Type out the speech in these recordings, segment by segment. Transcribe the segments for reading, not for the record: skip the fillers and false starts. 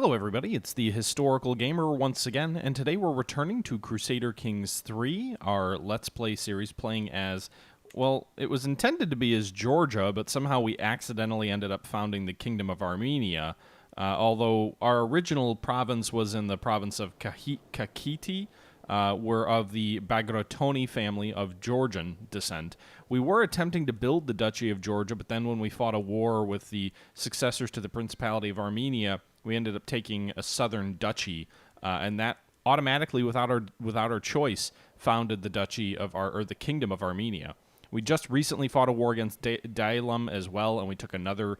Hello everybody, it's the Historical Gamer once again, and today we're returning to Crusader Kings III, our Let's Play series, playing as, well, it was intended to be as Georgia, but somehow we accidentally ended up founding the Kingdom of Armenia, although our original province was in the province of Kakheti, were of the Bagratoni family of Georgian descent. We were attempting to build the Duchy of Georgia, but then when we fought a war with the successors to the Principality of Armenia, we ended up taking a southern duchy, and that automatically, without our choice, founded the Duchy of the Kingdom of Armenia. We just recently fought a war against Dailum as well, and we took another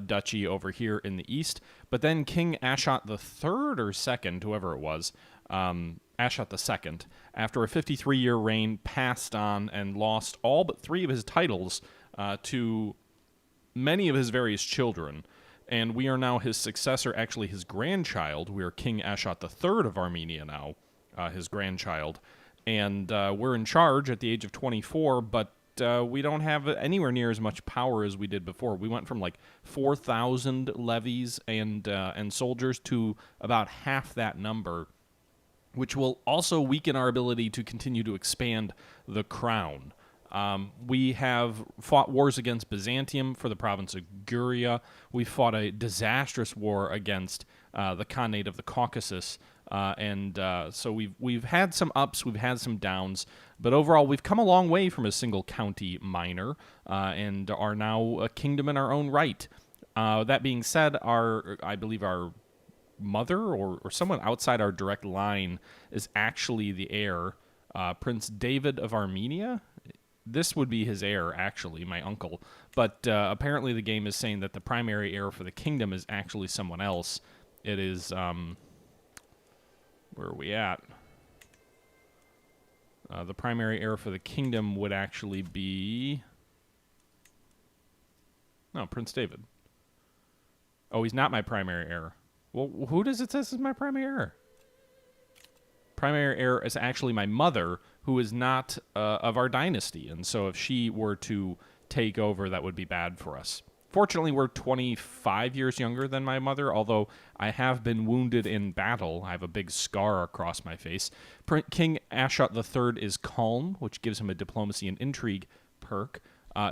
duchy over here in the east. But then King Ashot III or second, whoever it was, Ashot II, after a 53-year reign, passed on and lost all but 3 of his titles to many of his various children. And we are now his successor, actually his grandchild. We are King Ashot III of Armenia now, his grandchild. And we're in charge at the age of 24, but we don't have anywhere near as much power as we did before. We went from like 4,000 levies and soldiers to about half that number, which will also weaken our ability to continue to expand the crown. We have fought wars against Byzantium for the province of Guria. We fought a disastrous war against the Khanate of the Caucasus, so we've had some ups, we've had some downs, but overall we've come a long way from a single county minor and are now a kingdom in our own right. That being said, I believe our mother or someone outside our direct line is actually the heir, Prince David of Armenia. This would be his heir, actually, my uncle. But apparently the game is saying that the primary heir for the kingdom is actually someone else. It is, where are we at? The primary heir for the kingdom would actually be... No, Prince David. Oh, he's not my primary heir. Well, who does it say is my primary heir? Primary heir is actually my mother, who is not of our dynasty, and so if she were to take over, that would be bad for us. Fortunately, we're 25 years younger than my mother, although I have been wounded in battle. I have a big scar across my face. King Ashot III is calm, which gives him a diplomacy and intrigue perk.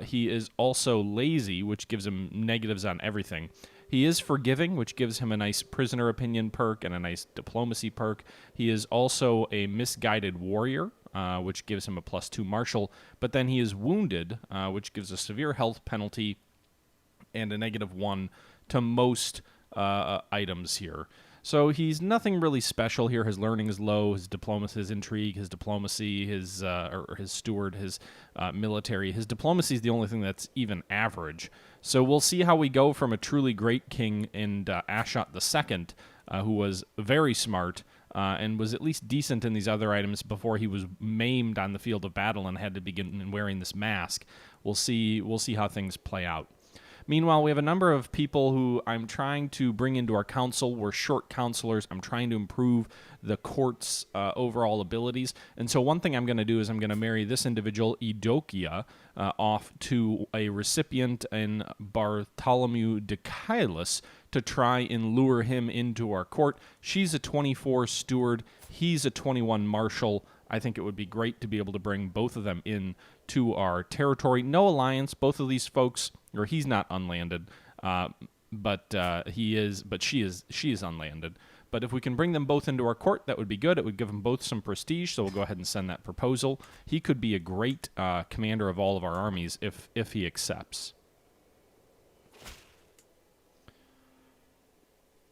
He is also lazy, which gives him negatives on everything. He is forgiving, which gives him a nice prisoner opinion perk and a nice diplomacy perk. He is also a misguided warrior, which gives him a +2 martial. But then he is wounded, which gives a severe health penalty and a -1 to most items here. So he's nothing really special here. His learning is low. His diplomacy, his intrigue, his diplomacy, his steward, his military. His diplomacy is the only thing that's even average. So we'll see how we go from a truly great king in Ashot II, who was very smart and was at least decent in these other items before he was maimed on the field of battle and had to begin wearing this mask. We'll see how things play out. Meanwhile, we have a number of people who I'm trying to bring into our council. We're short counselors. I'm trying to improve the court's overall abilities. And so one thing I'm going to do is I'm going to marry this individual, Eudokia, off to a recipient in Bartholomew Dikailis to try and lure him into our court. She's a 24 steward. He's a 21 marshal. I think it would be great to be able to bring both of them in to our territory. No alliance. Both of these folks, or he's not unlanded, but she is unlanded. But if we can bring them both into our court, that would be good. It would give them both some prestige, so we'll go ahead and send that proposal. He could be a great commander of all of our armies if he accepts.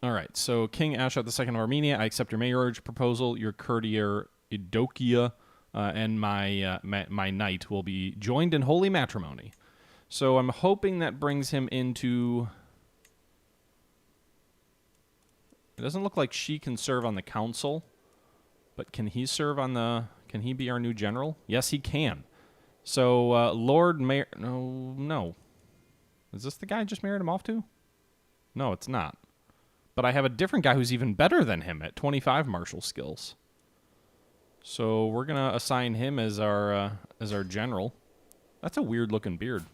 All right, so King Ashot II of Armenia, I accept your marriage proposal. Your courtier Eudokia and my knight will be joined in holy matrimony. So I'm hoping that brings him into... It doesn't look like she can serve on the council, but can he serve on the... Can he be our new general? Yes, he can. So Lord Mayor... No. Is this the guy I just married him off to? No, it's not. But I have a different guy who's even better than him at 25 martial skills. So we're going to assign him as our general. That's a weird-looking beard.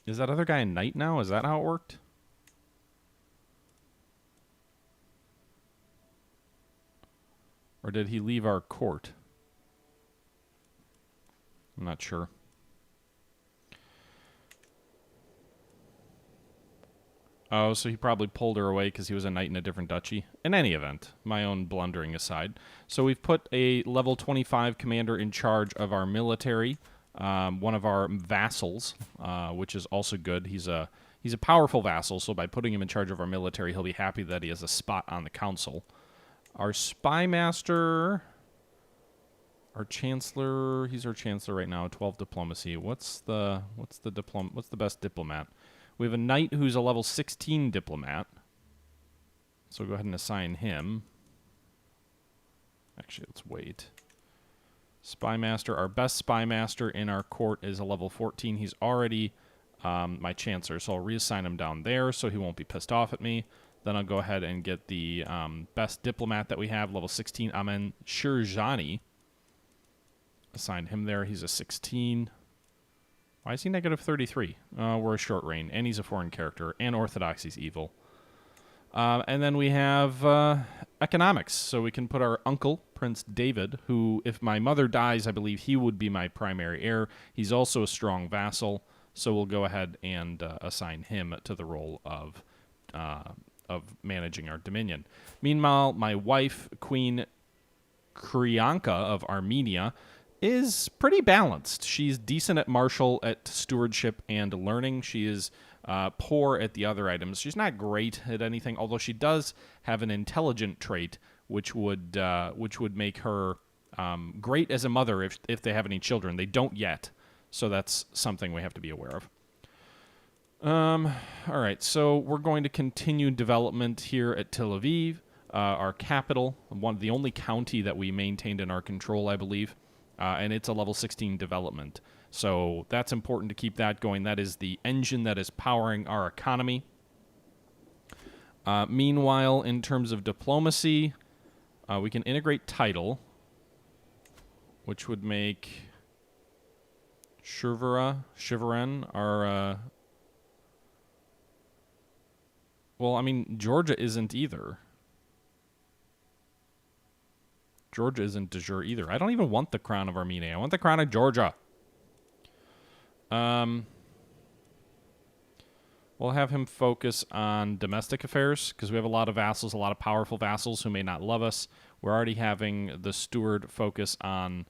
Is that other guy a knight now? Is that how it worked? Or did he leave our court? I'm not sure. Oh, so he probably pulled her away because he was a knight in a different duchy. In any event, my own blundering aside. So we've put a level 25 commander in charge of our military, one of our vassals, which is also good. He's a powerful vassal, so by putting him in charge of our military, he'll be happy that he has a spot on the council. Our spy master, our chancellor, he's our chancellor right now, 12 diplomacy. What's the best diplomat? We have a knight who's a level 16 diplomat. So go ahead and assign him. Actually, let's wait. Spy master, our best spy master in our court is a level 14. He's already my chancellor, so I'll reassign him down there so he won't be pissed off at me. Then I'll go ahead and get the best diplomat that we have, level 16, Amen Shirzani. Assign him there. He's a 16. Why is he negative 33? We're a short reign, and he's a foreign character, and orthodoxy's evil. And then we have economics. So we can put our uncle, Prince David, who, if my mother dies, I believe he would be my primary heir. He's also a strong vassal, so we'll go ahead and assign him to the role of managing our dominion. Meanwhile, my wife, Queen Kriyanka of Armenia, is pretty balanced. She's decent at martial, at stewardship, and learning. She is poor at the other items. She's not great at anything, although she does have an intelligent trait, which would make her great as a mother if they have any children. They don't yet, so that's something we have to be aware of. All right, so we're going to continue development here at Tel Aviv, our capital, the only county that we maintained in our control, I believe. And it's a level 16 development. So that's important to keep that going. That is the engine that is powering our economy. Meanwhile, in terms of diplomacy, we can integrate title, which would make Shiveren our... well, I mean, Georgia isn't either. Georgia isn't de jure either. I don't even want the crown of Armenia. I want the crown of Georgia. We'll have him focus on domestic affairs because we have a lot of vassals, a lot of powerful vassals who may not love us. We're already having the steward focus on...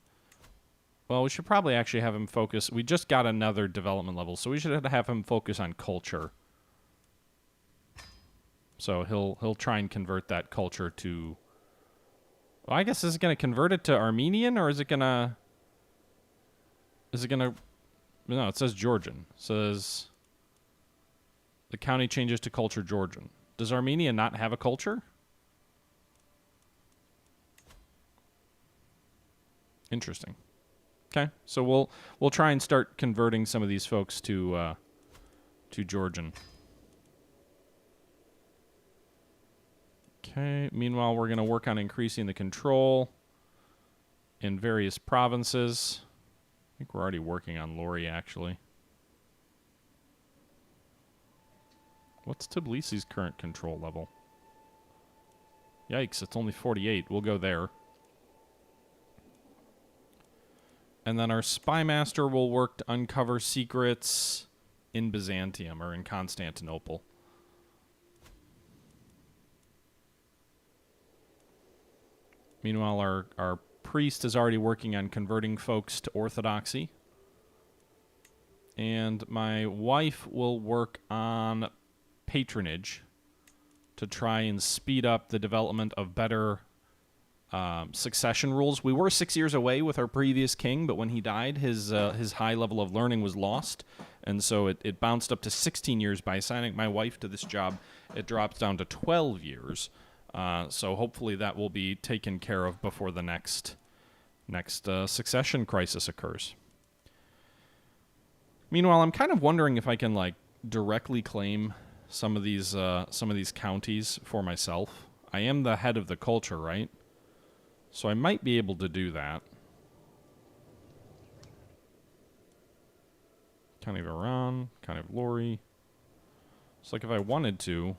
well, we should probably actually have him focus... we just got another development level, so we should have him focus on culture. So he'll try and convert that culture to... well, I guess is it going to convert it to Armenian, or is it going to... no, it says Georgian. It says the county changes to culture Georgian. Does Armenia not have a culture? Interesting. Okay, so we'll try and start converting some of these folks to Georgian. Okay, meanwhile, we're going to work on increasing the control in various provinces. I think we're already working on Lori, actually. What's Tbilisi's current control level? Yikes, it's only 48. We'll go there. And then our spy master will work to uncover secrets in Byzantium, or in Constantinople. Meanwhile, our priest is already working on converting folks to orthodoxy. And my wife will work on patronage to try and speed up the development of better succession rules. We were 6 years away with our previous king, but when he died, his high level of learning was lost. And so it bounced up to 16 years. By assigning my wife to this job, it drops down to 12 years. So hopefully that will be taken care of before the next succession crisis occurs. Meanwhile, I'm kind of wondering if I can like directly claim some of these counties for myself. I am the head of the culture, right? So I might be able to do that. Kind of Iran, kind of Lori. It's like if I wanted to.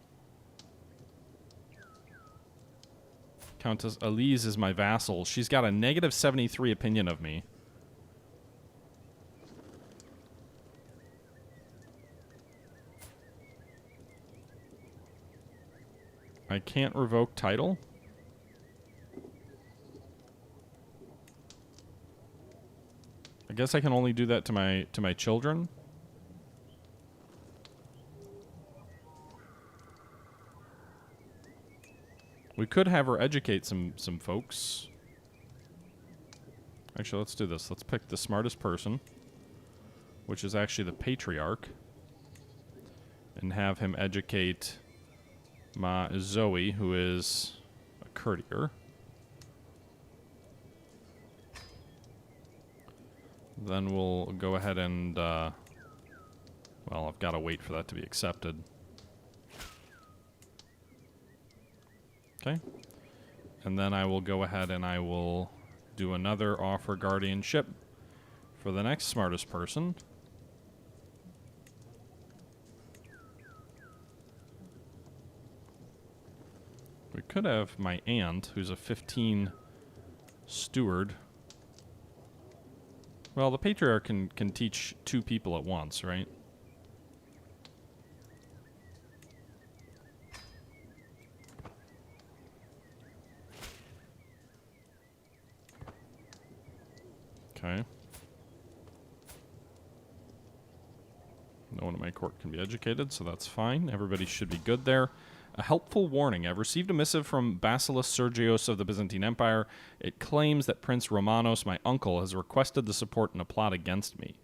Countess Elise is my vassal. She's got a negative 73 opinion of me. I can't revoke title. I guess I can only do that to my children. We could have her educate some folks. Actually, let's do this. Let's pick the smartest person, which is actually the patriarch, and have him educate Ma Zoe, who is a courtier. Then we'll go ahead and, well, I've got to wait for that to be accepted. Okay. And then I will go ahead and I will do another offer guardianship for the next smartest person. We could have my aunt, who's a 15 steward. Well, the patriarch can teach 2 people at once, right? Okay. No one in my court can be educated, so that's fine. Everybody should be good there. A helpful warning. I've received a missive from Basileus Sergios of the Byzantine Empire. It claims that Prince Romanos, my uncle, has requested the support in a plot against me.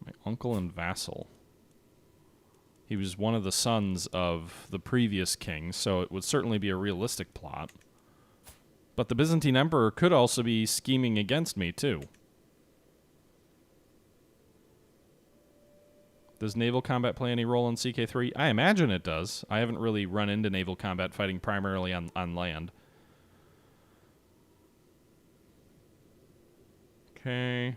My uncle and vassal. He was one of the sons of the previous king, so it would certainly be a realistic plot. But the Byzantine Emperor could also be scheming against me, too. Does naval combat play any role in CK3? I imagine it does. I haven't really run into naval combat fighting primarily on land. Okay.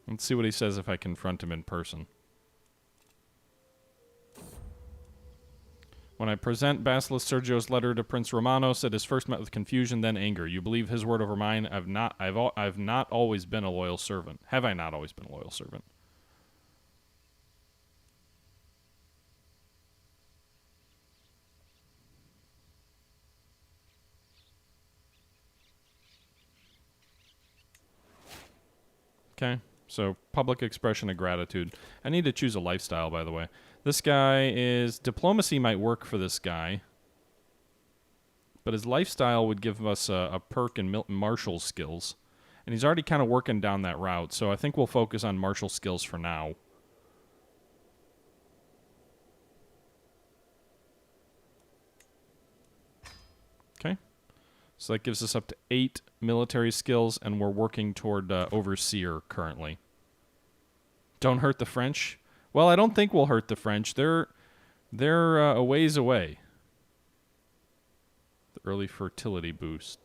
Let's see what he says if I confront him in person. When I present Basileus Sergio's letter to Prince Romanos, it is first met with confusion, then anger. You believe his word over mine? I've not always been a loyal servant. Have I not always been a loyal servant? Okay, so public expression of gratitude. I need to choose a lifestyle, by the way. This guy is... Diplomacy might work for this guy. But his lifestyle would give us a perk in martial skills. And he's already kind of working down that route, so I think we'll focus on martial skills for now. Okay. So that gives us up to 8 military skills, and we're working toward Overseer currently. Don't hurt the French. Well, I don't think we'll hurt the French. They're a ways away. The early fertility boost.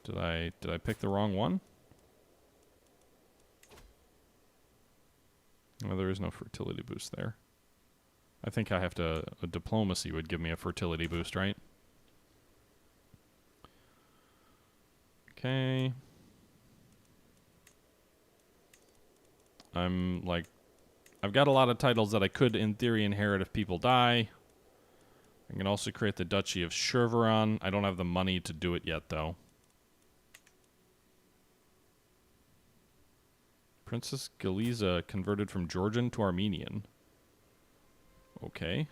Did I pick the wrong one? No, there is no fertility boost there. I think I have to... A diplomacy would give me a fertility boost, right? Okay. I'm like... I've got a lot of titles that I could, in theory, inherit if people die. I can also create the Duchy of Cherveron. I don't have the money to do it yet, though. Princess Galiza converted from Georgian to Armenian. Okay.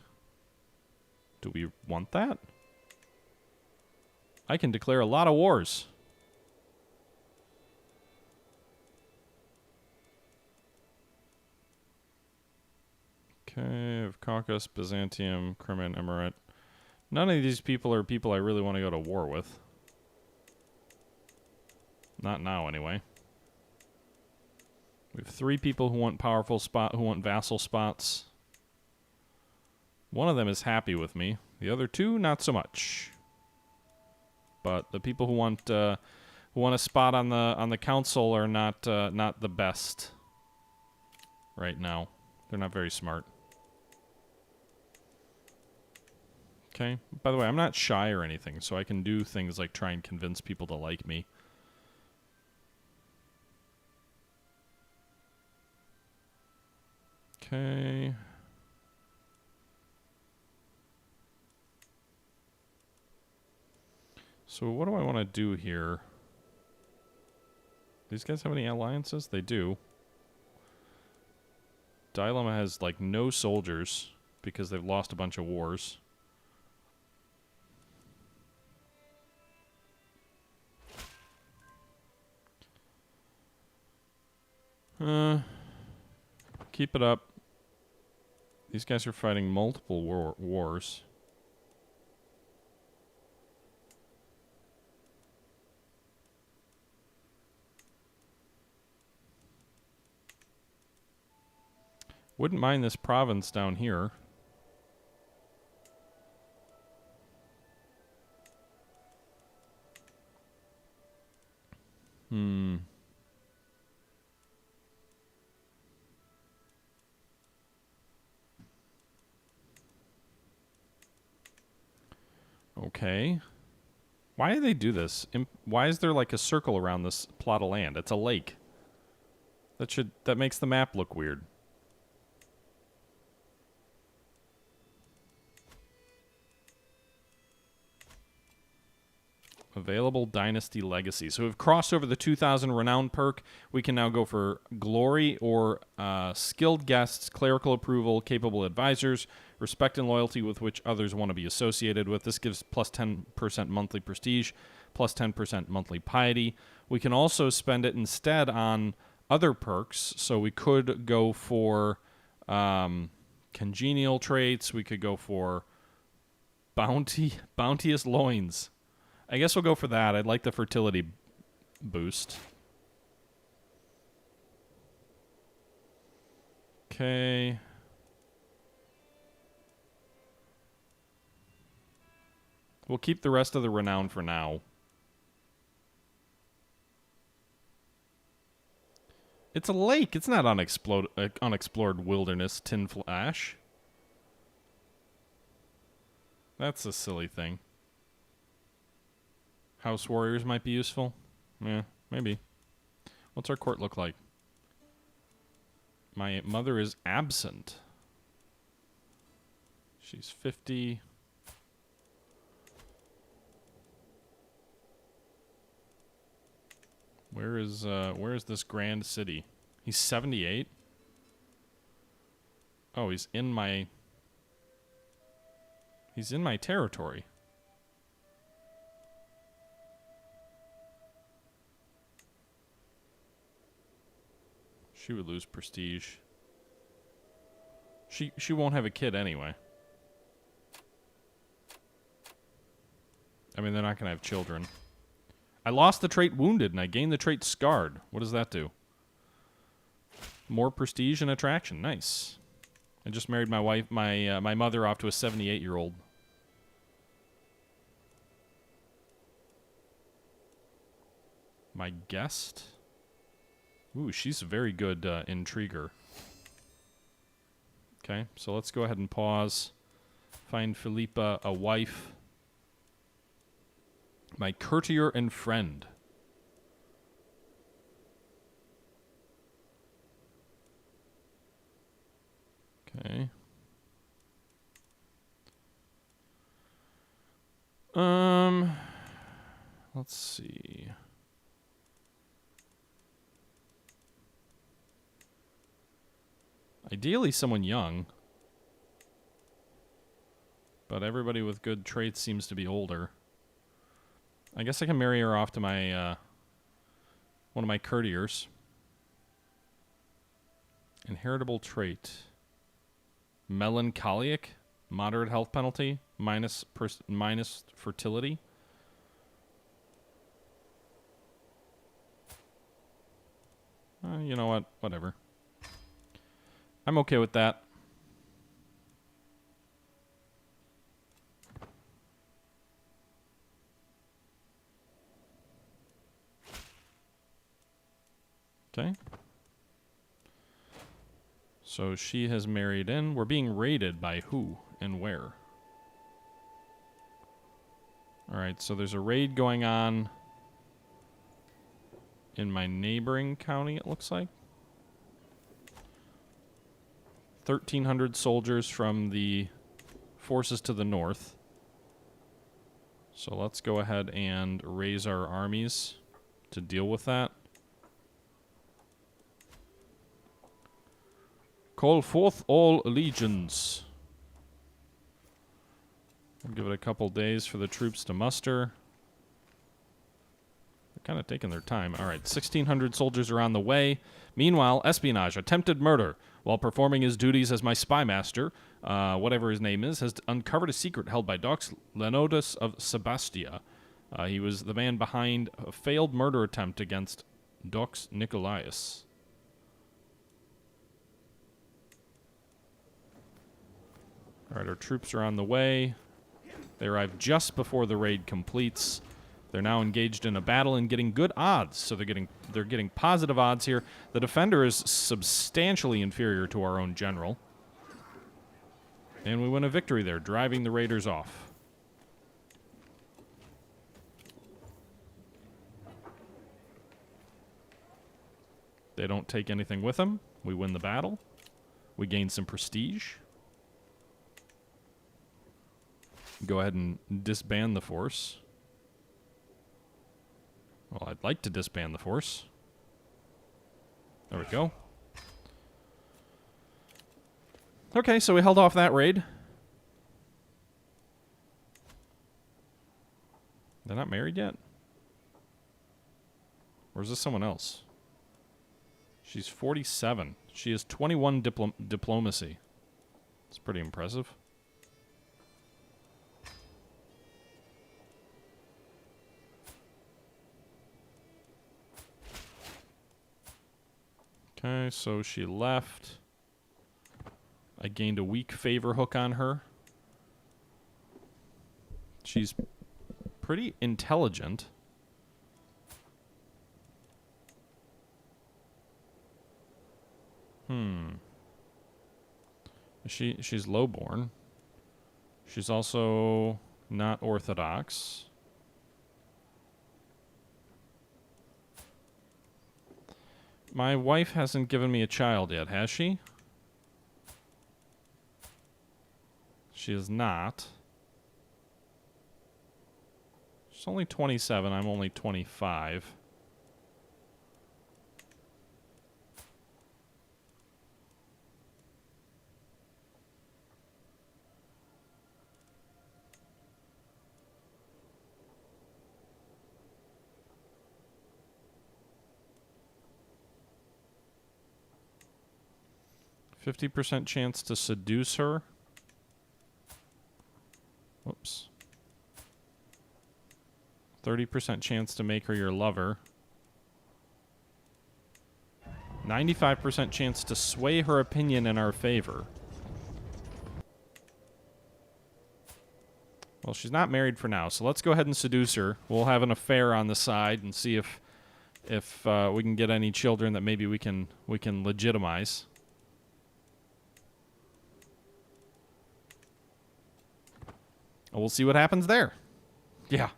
Do we want that? I can declare a lot of wars. Okay, of Caucasus, Byzantium, Crimean Emirate. None of these people are people I really want to go to war with. Not now, anyway. We have 3 people who want who want vassal spots. One of them is happy with me. The other 2, not so much. But the people who want a spot on the council are not the best. right now. They're not very smart. Okay. By the way, I'm not shy or anything, so I can do things like try and convince people to like me. Okay. So what do I want to do here? These guys have any alliances? They do. Dilemma has, like, no soldiers because they've lost a bunch of wars. Keep it up. These guys are fighting multiple wars. Wouldn't mind this province down here. Okay. Why do they do this? Why is there like a circle around this plot of land? It's a lake. That makes the map look weird. Available Dynasty Legacy. So we've crossed over the 2,000 Renown perk. We can now go for Glory or Skilled Guests, Clerical Approval, Capable Advisors, Respect and Loyalty with which others want to be associated with. This gives plus 10% monthly Prestige, plus 10% monthly Piety. We can also spend it instead on other perks. So we could go for Congenial Traits. We could go for Bounteous Loins. I guess we'll go for that. I'd like the fertility boost. Okay. We'll keep the rest of the renown for now. It's a lake. It's not unexplored wilderness, Tin Flash. That's a silly thing. House warriors might be useful. Yeah, maybe. What's our court look like? My mother is absent. She's 50. Where is this grand city? He's 78? Oh, he's in my territory. She would lose prestige. She won't have a kid anyway. I mean, they're not going to have children. I lost the trait Wounded, and I gained the trait Scarred. What does that do? More prestige and attraction. Nice. I just married my mother off to a 78-year-old. My guest? Ooh, she's a very good intriguer. Okay, so let's go ahead and pause. Find Philippa a wife. My courtier and friend. Okay. Let's see. Ideally someone young. But everybody with good traits seems to be older. I guess I can marry her off to my one of my courtiers. Inheritable trait. Melancholic. Moderate health penalty. Minus fertility. You know what? Whatever. I'm okay with that. Okay. So she has married in. We're being raided by who and where? Alright, so there's a raid going on in my neighboring county, it looks like. 1,300 soldiers from the forces to the north. So let's go ahead and raise our armies to deal with that. Call forth all legions. We'll give it a couple days for the troops to muster. They're kind of taking their time. All right, 1,600 soldiers are on the way. Meanwhile, espionage, attempted murder. While performing his duties as my spy master, whatever his name is, has uncovered a secret held by Dox Lenotus of Sebastia. He was the man behind a failed murder attempt against Dox Nicolaus. All right, our troops are on the way. They arrive just before the raid completes. They're now engaged in a battle and getting good odds. So they're getting positive odds here. The defender is substantially inferior to our own general. And we win a victory there, driving the raiders off. They don't take anything with them. We win the battle. We gain some prestige. Go ahead and disband the force. Well, I'd like to disband the force. There we go. Okay, so we held off that raid. They're not married yet? Or is this someone else? She's 47. She has 21 diplomacy. It's pretty impressive. Okay, so she left. I gained a weak favor hook on her. She's pretty intelligent. She's lowborn. She's also not orthodox. My wife hasn't given me a child yet, has she? She is not. She's only 27. I'm only 25. %50 chance to seduce her. Whoops. 30% chance to make her your lover. 95% chance to sway her opinion in our favor. Well, she's not married for now, so let's go ahead and seduce her. We'll have an affair on the side and see if we can get any children that maybe we can legitimize. We'll see what happens there. Yeah.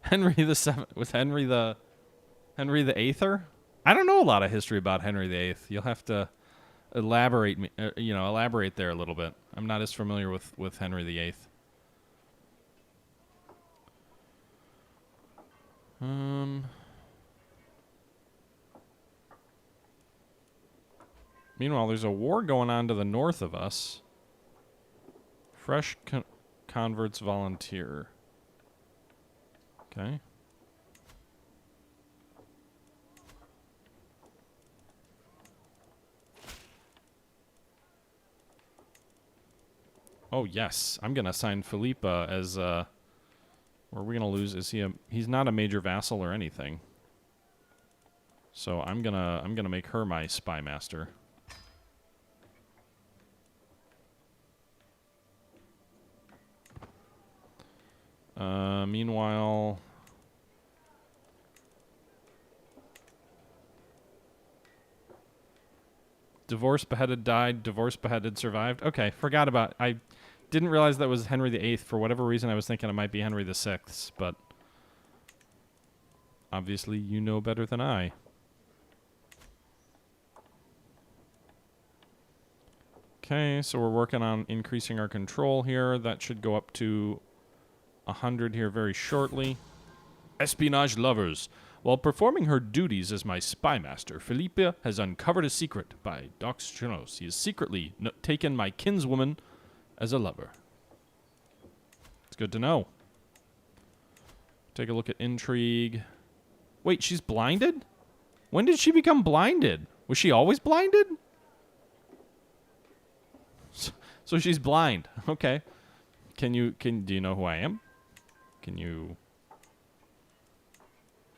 Henry the Seventh was Henry the Eighth-er? I don't know a lot of history about Henry the Eighth. You'll have to elaborate there a little bit. I'm not as familiar with Henry the Eighth. Meanwhile, there's a war going on to the north of us. Fresh converts volunteer. Okay. Oh, yes. I'm going to assign Philippa as, where are we going to lose? Is he he's not a major vassal or anything. So I'm going to make her my spy master. Meanwhile, Divorced, beheaded, died. Divorced, beheaded, survived. Okay, forgot about. I didn't realize that was Henry VIII. For whatever reason, I was thinking it might be Henry VI. But obviously, you know better than I. Okay, so we're working on increasing our control here. That should go up to 100 here very shortly. Espionage lovers. While performing her duties as my spy master, Philippa has uncovered a secret by Dox Chinos. He has secretly taken my kinswoman as a lover. It's good to know. Take a look at intrigue. Wait, she's blinded? When did she become blinded? Was she always blinded? So she's blind. Okay. Do you know who I am? Can you...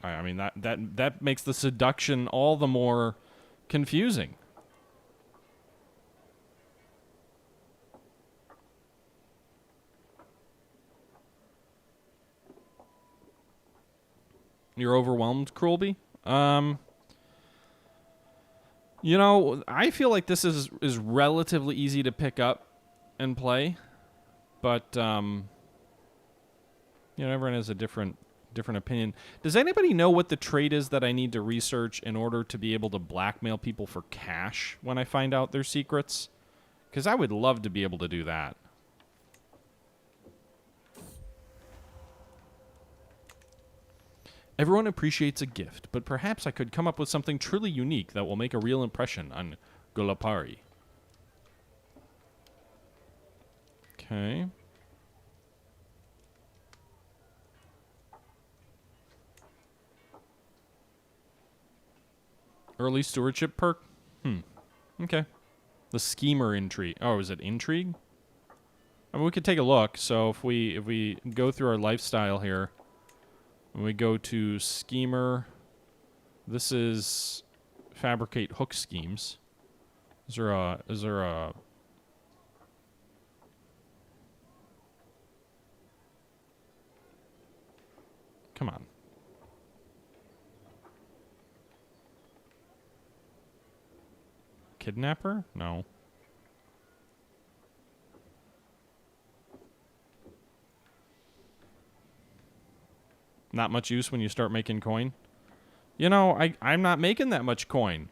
I mean, that makes the seduction all the more confusing. You're overwhelmed, Krulby? You know, I feel like this is relatively easy to pick up and play, but you know, everyone has a different opinion. Does anybody know what the trait is that I need to research in order to be able to blackmail people for cash when I find out their secrets? Because I would love to be able to do that. Everyone appreciates a gift, but perhaps I could come up with something truly unique that will make a real impression on Golapari. Okay. Early stewardship perk? Okay. The schemer intrigue. Oh, is it intrigue? I mean, we could take a look. So if we go through our lifestyle here, when we go to schemer, this is fabricate hook schemes. Is there a come on. Kidnapper? No. Not much use when you start making coin? You know, I'm not making that much coin.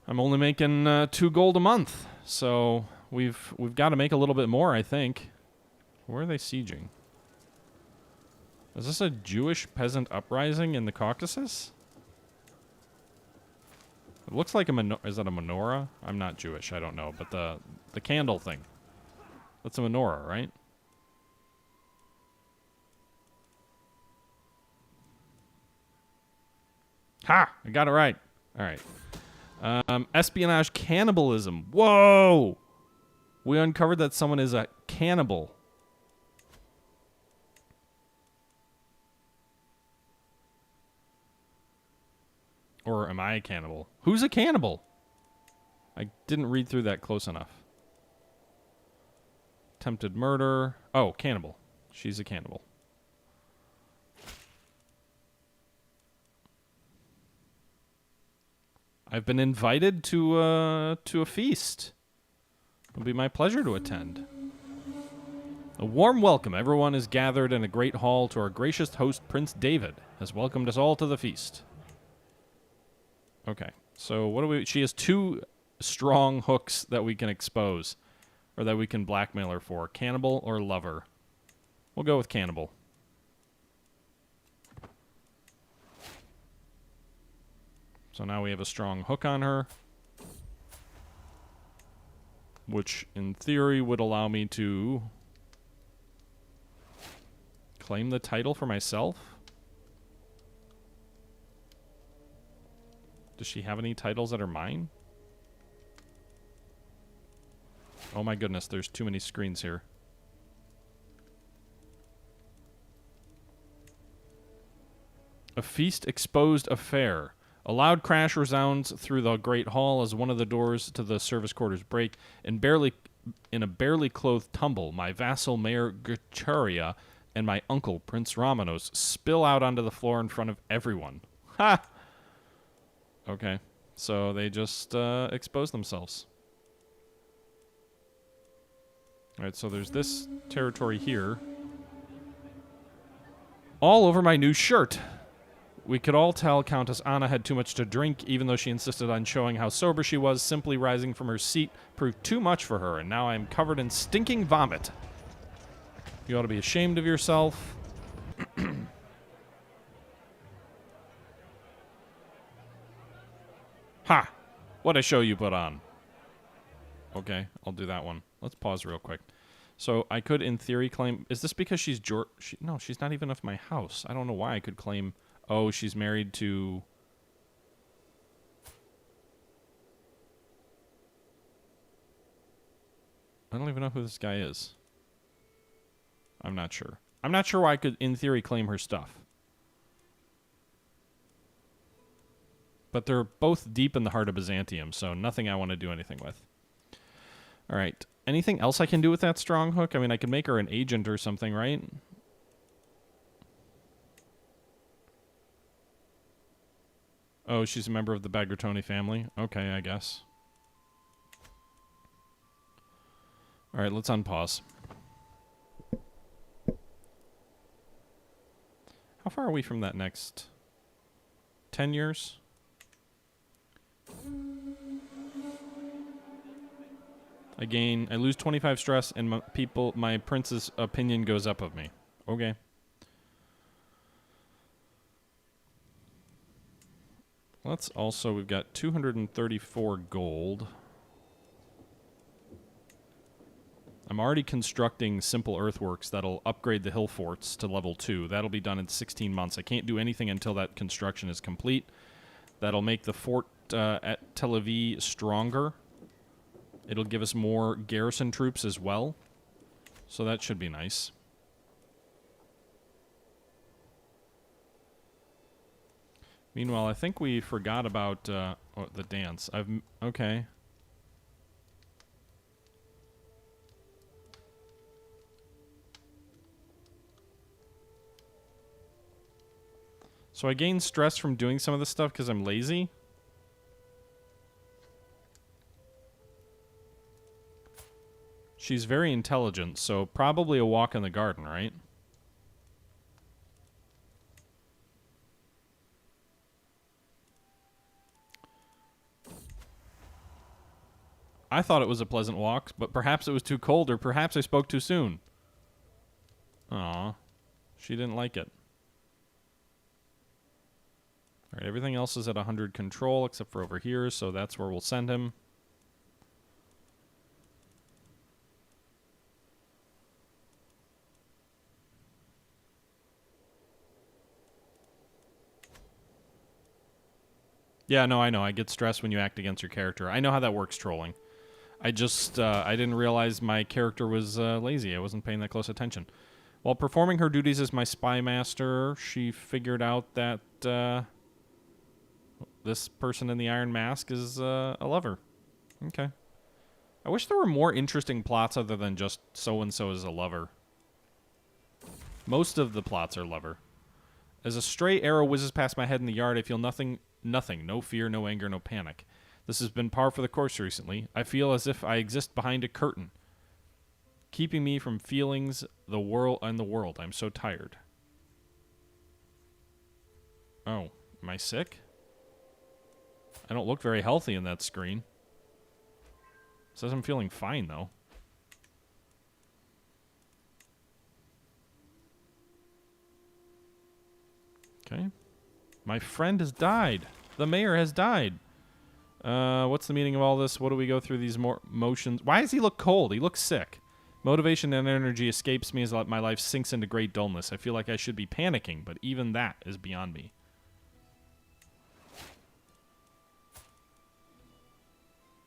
I'm only making 2 gold a month, so we've got to make a little bit more, I think. Where are they sieging? Is this a Jewish peasant uprising in the Caucasus? It looks like a is that a menorah? I'm not Jewish, I don't know, but the candle thing. That's a menorah, right? Ha! I got it right. All right. Espionage cannibalism. Whoa! We uncovered that someone is a cannibal. Or am I a cannibal? Who's a cannibal? I didn't read through that close enough. Attempted murder. Oh, cannibal. She's a cannibal. I've been invited to a feast. It'll be my pleasure to attend. A warm welcome. Everyone is gathered in a great hall to our gracious host, Prince David, has welcomed us all to the feast. Okay, so what do we... She has 2 strong hooks that we can expose, or that we can blackmail her for. Cannibal or lover. We'll go with cannibal. So now we have a strong hook on her, which in theory would allow me to claim the title for myself. Does she have any titles that are mine? Oh my goodness, there's too many screens here. A feast exposed affair. A loud crash resounds through the great hall as one of the doors to the service quarters break, and in a barely clothed tumble, my vassal Mayor Gucharia and my uncle, Prince Romanos, spill out onto the floor in front of everyone. Ha! Okay, so they just expose themselves. Alright, so there's this territory here. All over my new shirt! We could all tell Countess Anna had too much to drink, even though she insisted on showing how sober she was. Simply rising from her seat proved too much for her, and now I am covered in stinking vomit. You ought to be ashamed of yourself. Ha! What a show you put on. Okay, I'll do that one. Let's pause real quick. So I could, in theory, claim... Is this because she's no, she's not even of my house. I don't know why I could claim... Oh, she's married to... I don't even know who this guy is. I'm not sure. I'm not sure why I could, in theory, claim her stuff. But they're both deep in the heart of Byzantium, so nothing I want to do anything with. All right. Anything else I can do with that strong hook? I mean, I could make her an agent or something, right? Oh, she's a member of the Bagratoni family. Okay, I guess. All right, let's unpause. How far are we from that next? 10 years? I lose 25 stress, and my prince's opinion goes up of me. Okay. Let's also, we've got 234 gold. I'm already constructing simple earthworks that'll upgrade the hill forts to level 2. That'll be done in 16 months. I can't do anything until that construction is complete. That'll make the fort at Tel Aviv stronger. It'll give us more garrison troops as well. So that should be nice. Meanwhile, I think we forgot about the dance. Okay. So I gain stress from doing some of this stuff because I'm lazy. She's very intelligent, so probably a walk in the garden, right? I thought it was a pleasant walk, but perhaps it was too cold, or perhaps I spoke too soon. Aw, she didn't like it. Alright, everything else is at 100 control, except for over here, so that's where we'll send him. Yeah, no, I know. I get stressed when you act against your character. I know how that works, trolling. I just, I didn't realize my character was lazy. I wasn't paying that close attention. While performing her duties as my spy master, she figured out that this person in the Iron Mask is a lover. Okay. I wish there were more interesting plots other than just so-and-so is a lover. Most of the plots are lover. As a stray arrow whizzes past my head in the yard, I feel nothing, no fear, no anger, no panic. This has been par for the course recently. I feel as if I exist behind a curtain, keeping me from feelings, the world. I'm so tired. Oh, am I sick? I don't look very healthy in that screen. It says I'm feeling fine, though. Okay. My friend has died. The mayor has died. What's the meaning of all this? What do we go through these motions? Why does he look cold? He looks sick. Motivation and energy escapes me as my life sinks into great dullness. I feel like I should be panicking, but even that is beyond me.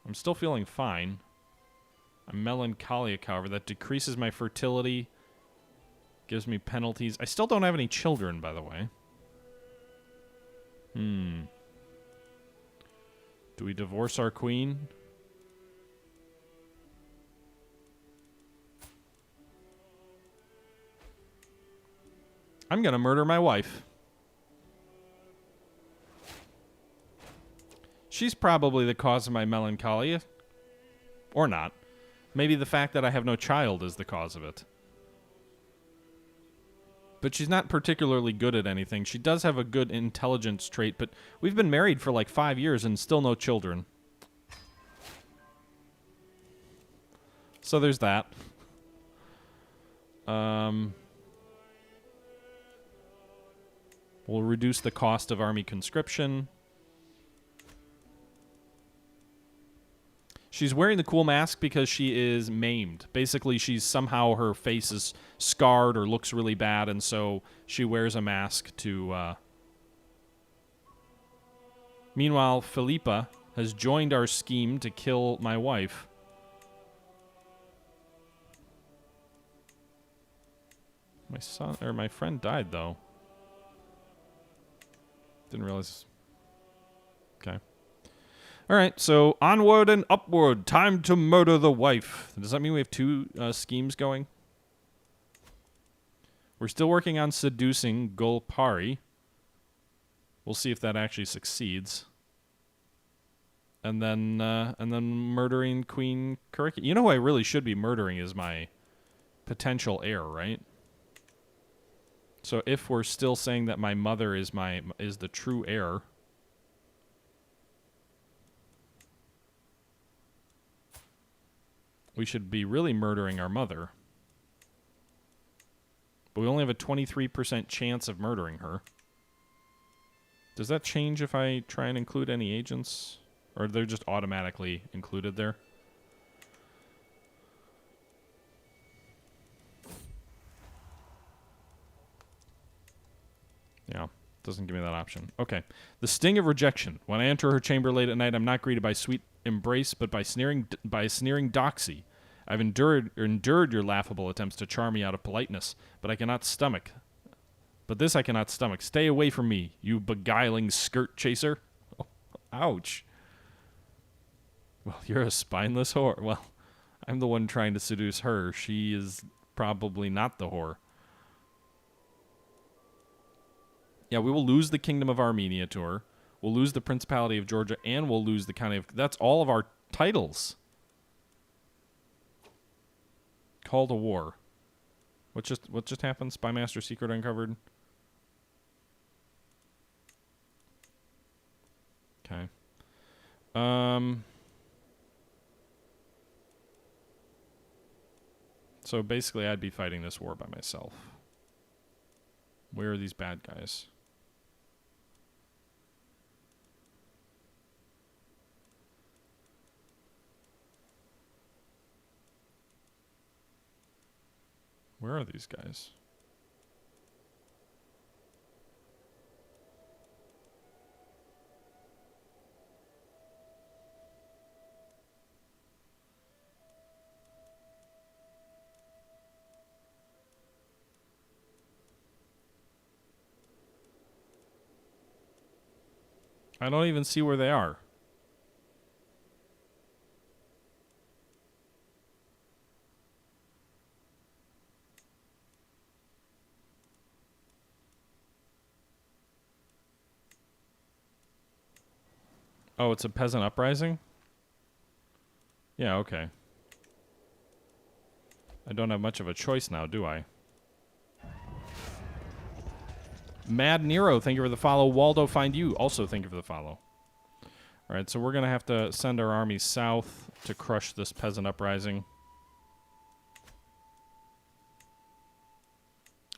I'm still feeling fine. I'm melancholic, however. That decreases my fertility. Gives me penalties. I still don't have any children, by the way. Do we divorce our queen? I'm gonna murder my wife. She's probably the cause of my melancholy. Or not. Maybe the fact that I have no child is the cause of it. But she's not particularly good at anything. She does have a good intelligence trait, but we've been married for like 5 years and still no children. So there's that. We'll reduce the cost of army conscription. She's wearing the cool mask because she is maimed. Basically, somehow her face is scarred or looks really bad, and so she wears a mask to... Meanwhile, Philippa has joined our scheme to kill my wife. My friend died, though. Didn't realize... Okay. All right, so onward and upward. Time to murder the wife. Does that mean we have two schemes going? We're still working on seducing Gulpari. We'll see if that actually succeeds. And then murdering Queen Kuriki. You know who I really should be murdering is my potential heir, right? So if we're still saying that my mother is the true heir. We should be really murdering our mother. But we only have a 23% chance of murdering her. Does that change if I try and include any agents? Or they're just automatically included there? Yeah, doesn't give me that option. Okay. The sting of rejection. When I enter her chamber late at night, I'm not greeted by sweet embrace, but by sneering doxy. I've endured your laughable attempts to charm me out of politeness, but I cannot stomach. But this I cannot stomach. Stay away from me, you beguiling skirt chaser. Oh, ouch. Well, you're a spineless whore. Well, I'm the one trying to seduce her. She is probably not the whore. Yeah, we will lose the Kingdom of Armenia to her. We'll lose the Principality of Georgia, and we'll lose the County of... That's all of our titles. Call to war. What just happened? Spymaster secret uncovered. Okay. So basically, I'd be fighting this war by myself. Where are these bad guys? Where are these guys? I don't even see where they are. Oh, it's a peasant uprising? Yeah, okay. I don't have much of a choice now, do I? Mad Nero, thank you for the follow. Waldo, find you. Also, thank you for the follow. All right, so we're going to have to send our army south to crush this peasant uprising.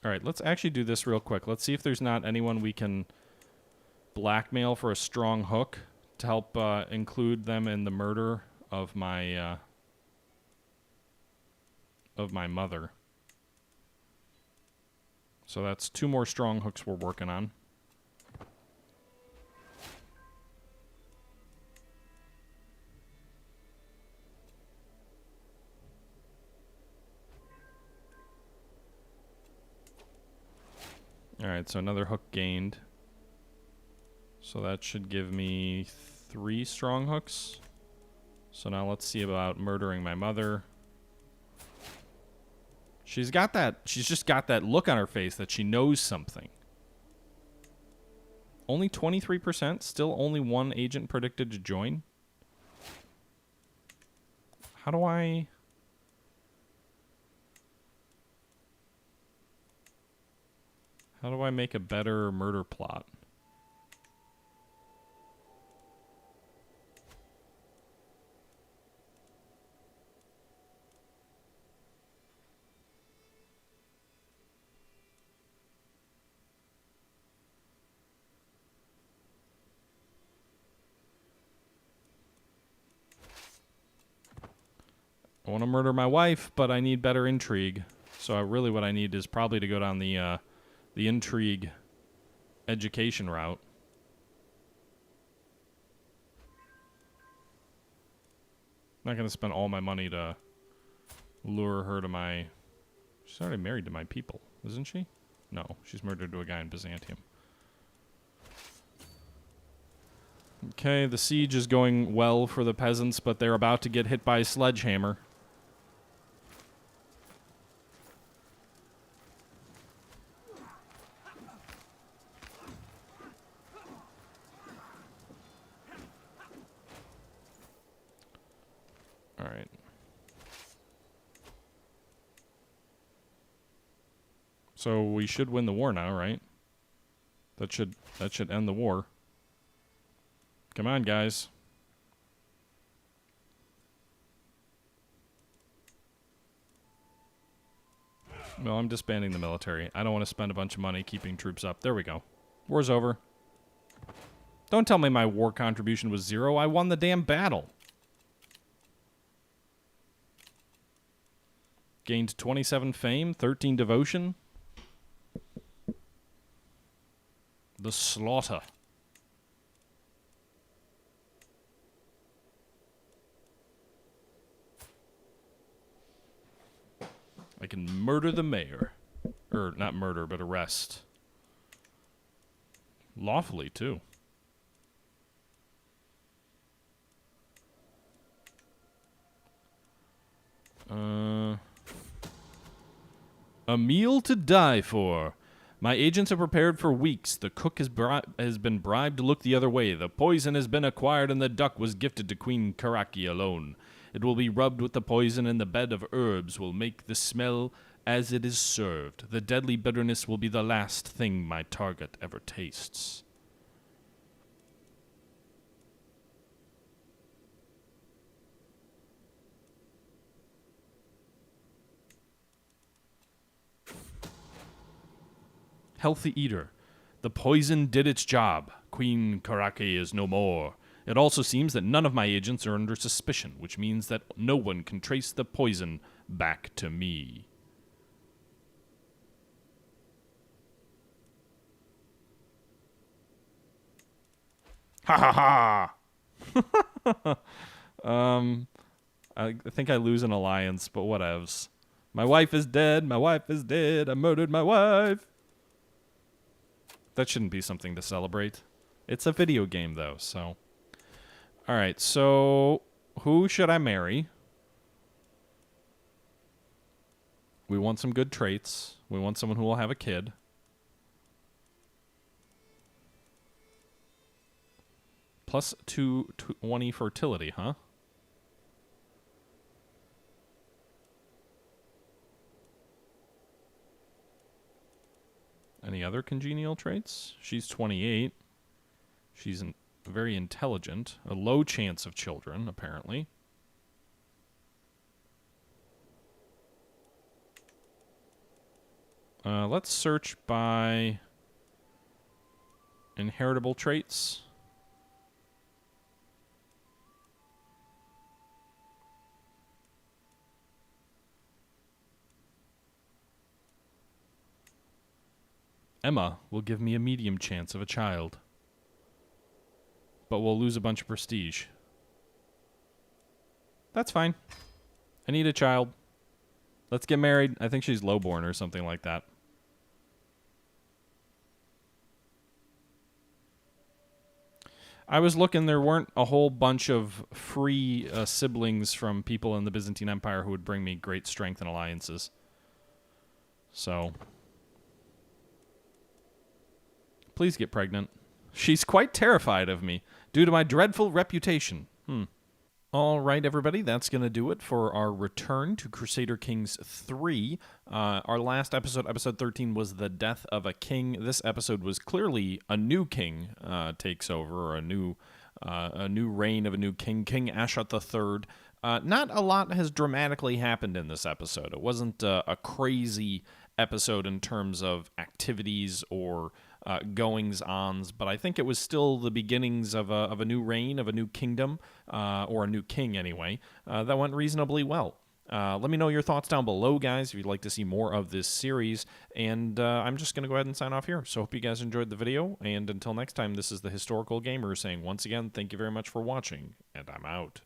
All right, let's actually do this real quick. Let's see if there's not anyone we can blackmail for a strong hook to help include them in the murder of my mother. So that's 2 more strong hooks we're working on. All right, so another hook gained. So that should give me 3 strong hooks. So now let's see about murdering my mother. She's just got that look on her face that she knows something. Only 23%, still only 1 agent predicted to join. How do I make a better murder plot? I want to murder my wife, but I need better intrigue. So really what I need is probably to go down the intrigue education route. I'm not going to spend all my money to lure her to my... She's already married to my people, isn't she? No, she's married to a guy in Byzantium. Okay, the siege is going well for the peasants, but they're about to get hit by a sledgehammer. All right. So we should win the war now, right? That should end the war. Come on, guys. Well, I'm disbanding the military. I don't want to spend a bunch of money keeping troops up. There we go. War's over. Don't tell me my war contribution was 0. I won the damn battle. Gained 27 fame, 13 devotion. The slaughter. I can murder the mayor. Or, not murder, but arrest. Lawfully, too. A meal to die for. My agents are prepared for weeks. The cook has been bribed to look the other way. The poison has been acquired and the duck was gifted to Queen Karaki alone. It will be rubbed with the poison and the bed of herbs will make the smell as it is served. The deadly bitterness will be the last thing my target ever tastes. Healthy eater. The poison did its job. Queen Karaki is no more. It also seems that none of my agents are under suspicion, which means that no one can trace the poison back to me. Ha ha ha! I think I lose an alliance, but whatevs. My wife is dead, my wife is dead, I murdered my wife. That shouldn't be something to celebrate. It's a video game, though, so... Alright, so... Who should I marry? We want some good traits. We want someone who will have a kid. Plus 220 fertility, huh? Any other congenial traits? She's 28. She's very intelligent. A low chance of children, apparently. Let's search by inheritable traits. Emma will give me a medium chance of a child. But we'll lose a bunch of prestige. That's fine. I need a child. Let's get married. I think she's lowborn or something like that. I was looking, there weren't a whole bunch of free siblings from people in the Byzantine Empire who would bring me great strength and alliances. So, please get pregnant. She's quite terrified of me due to my dreadful reputation. All right, everybody, that's going to do it for our return to Crusader Kings III. Our last episode, episode 13, was the death of a king. This episode was clearly a new king takes over, or a new reign of a new king, King Ashat III. Not a lot has dramatically happened in this episode. It wasn't a crazy episode in terms of activities or goings-ons, but I think it was still the beginnings of a new reign, of a new kingdom, or a new king anyway, that went reasonably well. Let me know your thoughts down below, guys, if you'd like to see more of this series, and I'm just going to go ahead and sign off here. So hope you guys enjoyed the video, and until next time, this is the Historical Gamer saying once again, thank you very much for watching, and I'm out.